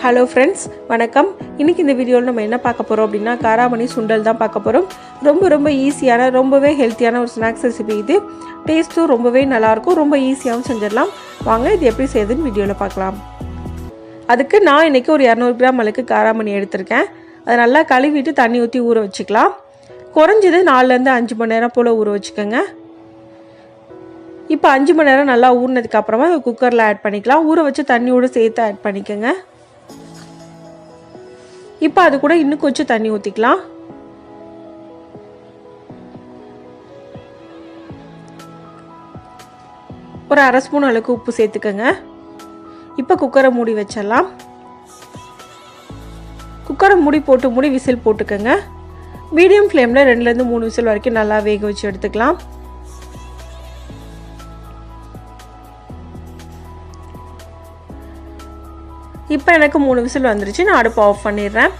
Hello friends, வணக்கம். இன்றைக்கி இந்த வீடியோவில் நம்ம என்ன பார்க்க போகிறோம் அப்படின்னா காராமணி சுண்டல் தான் பார்க்க போகிறோம். ரொம்ப ஈஸியான ரொம்பவே ஹெல்த்தியான ஒரு ஸ்நாக்ஸ் ரெசிபி. இது டேஸ்ட்டும் ரொம்பவே நல்லாயிருக்கும். ரொம்ப ஈஸியாகவும் செஞ்சிடலாம். வாங்க இது எப்படி செய்யுதுன்னு வீடியோவில் பார்க்கலாம். அதுக்கு நான் இன்றைக்கி ஒரு 200 கிராம் அளவுக்கு காராமணி எடுத்திருக்கேன். அதை நல்லா கழுவிட்டு தண்ணி ஊற்றி ஊற வச்சுக்கலாம். குறைஞ்சது 4லேருந்து 5 மணி நேரம் போல் ஊற வச்சுக்கோங்க. இப்போ 5 மணி நேரம் நல்லா ஊறினதுக்கப்புறமா குக்கரில் ஆட் பண்ணிக்கலாம். ஊற வச்சு தண்ணியோடு சேர்த்து ஆட் பண்ணிக்கோங்க. இப்போ அது கூட இன்னும் கொஞ்சம் தண்ணி ஊற்றிக்கலாம். ஒரு 1/2 ஸ்பூன் அளவுக்கு உப்பு சேர்த்துக்கோங்க. இப்போ குக்கரை மூடி வச்சிடலாம். குக்கரை மூடி விசில் போட்டுக்கோங்க. மீடியம் ஃப்ளேமில் 2லேருந்து 3 விசில் வரைக்கும் நல்லா வேக வச்சு எடுத்துக்கலாம். இப்போ எனக்கு 3 விசில் வந்துருச்சு. நான் அடுப்பு ஆஃப் பண்ணிடுறேன்.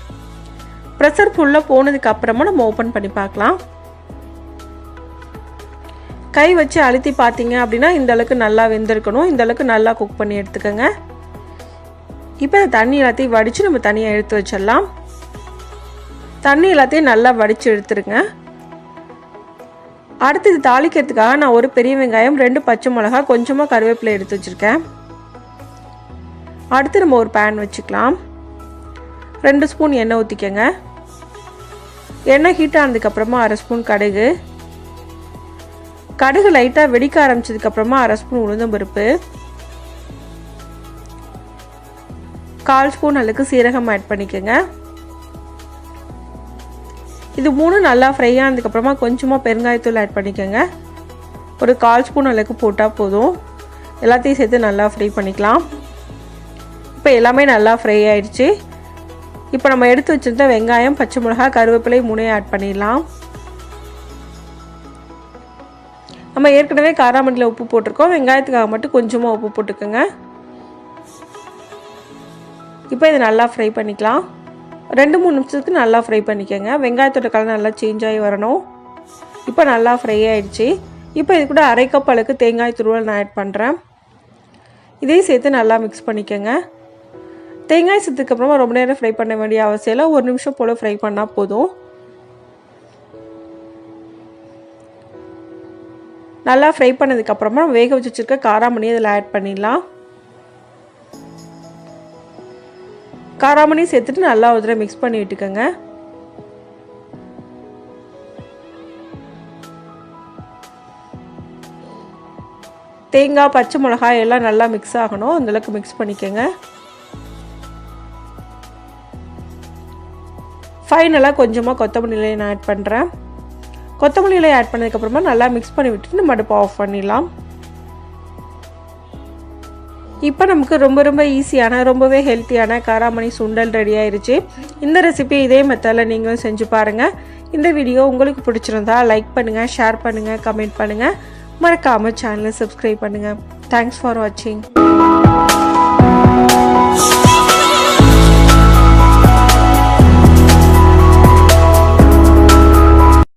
ப்ரெஷர் ஃபுல்லாக போனதுக்கு அப்புறமா நம்ம ஓப்பன் பண்ணி பார்க்கலாம். கை வச்சு அழுத்தி பார்த்தீங்க அப்படின்னா இந்த அளவுக்கு நல்லா வெந்திருக்கணும். இந்த அளவுக்கு நல்லா குக் பண்ணி எடுத்துக்கோங்க. இப்போ இந்த தண்ணி எல்லாத்தையும் வடித்து நம்ம தனியாக எடுத்து வச்சிடலாம். தண்ணி எல்லாத்தையும் நல்லா வடித்து எடுத்துருங்க. அடுத்து இது தாளிக்கிறதுக்காக நான் ஒரு பெரிய வெங்காயம், 2 பச்சை மிளகாய், கொஞ்சமாக கருவேப்பிலை எடுத்து வச்சுருக்கேன். அடுத்து நம்ம ஒரு பேன் வச்சுக்கலாம். 2 ஸ்பூன் எண்ணெய் ஊற்றிக்கங்க. எண்ணெய் ஹீட் ஆனதுக்கப்புறமா 1/2 ஸ்பூன் கடுகு. கடுகு லைட்டாக வெடிக்க ஆரம்பிச்சதுக்கப்புறமா 1/2 ஸ்பூன் உளுந்தம்பருப்பு, 1/4 ஸ்பூன் அளவுக்கு சீரகம் ஆட் பண்ணிக்கோங்க. இது 3 நல்லா ஃப்ரை ஆனதுக்கப்புறமா கொஞ்சமாக பெருங்காயத்தூள் ஆட் பண்ணிக்கோங்க. ஒரு 1/4 ஸ்பூன் அளவுக்கு போட்டால் போதும். எல்லாத்தையும் சேர்த்து நல்லா ஃப்ரை பண்ணிக்கலாம். இப்போ எல்லாமே நல்லா ஃப்ரை ஆயிடுச்சு. இப்போ நம்ம எடுத்து வச்சுருந்த வெங்காயம், பச்சை மிளகாய், கருவேப்பிலை 3 ஆட் பண்ணிடலாம். நம்ம ஏற்கனவே காராமணியில் உப்பு போட்டிருக்கோம். வெங்காயத்துக்காக மட்டும் கொஞ்சமாக உப்பு போட்டுக்கோங்க. இப்போ இதை நல்லா ஃப்ரை பண்ணிக்கலாம். 2-3 நிமிஷத்துக்கு நல்லா ஃப்ரை பண்ணிக்கோங்க. வெங்காயத்தோட கலர் நல்லா சேஞ்ச் ஆகி வரணும். இப்போ நல்லா ஃப்ரை ஆகிடுச்சு. இப்போ இது கூட 1/2 கப் அளவுக்கு தேங்காய் துருவல் நான் ஆட் பண்ணுறேன். இதையும் சேர்த்து நல்லா மிக்ஸ் பண்ணிக்கோங்க. தேங்காய் சேர்த்துக்கப்புறமா ரொம்ப நேரம் ஃப்ரை பண்ண வேண்டிய அவசியம் இல்லை. 1 நிமிஷம் போல் ஃப்ரை பண்ணால் போதும். நல்லா ஃப்ரை பண்ணதுக்கப்புறமா வேக வச்சு வச்சுருக்க காராமணி அதில் ஆட் பண்ணிடலாம். காராமணி சேர்த்துட்டு நல்லா ஒரு தடவை மிக்ஸ் பண்ணி விட்டுக்கோங்க. தேங்காய், பச்சை மிளகாய் எல்லாம் நல்லா மிக்ஸ் ஆகணும். அந்தளவுக்கு மிக்ஸ் பண்ணிக்கோங்க. ஃபைனலாக கொஞ்சமாக கொத்தமல்லி இலையை நான் ஆட் பண்ணுறேன். கொத்தமல்லி இலையை ஆட் பண்ணதுக்கப்புறமா நல்லா மிக்ஸ் பண்ணி விட்டுட்டு நம்ம அடுப்பை ஆஃப் பண்ணிடலாம். இப்போ நமக்கு ரொம்ப ஈஸியான ரொம்பவே ஹெல்த்தியான காராமணி சுண்டல் ரெடி ஆயிடுச்சு. இந்த ரெசிபி இதே மெத்தடில் நீங்களும் செஞ்சு பாருங்கள். இந்த வீடியோ உங்களுக்கு பிடிச்சிருந்தா லைக் பண்ணுங்கள், ஷேர் பண்ணுங்கள், கமெண்ட் பண்ணுங்கள். மறக்காமல் சேனலை சப்ஸ்கிரைப் பண்ணுங்கள். தேங்க்ஸ் ஃபார் வாட்சிங்.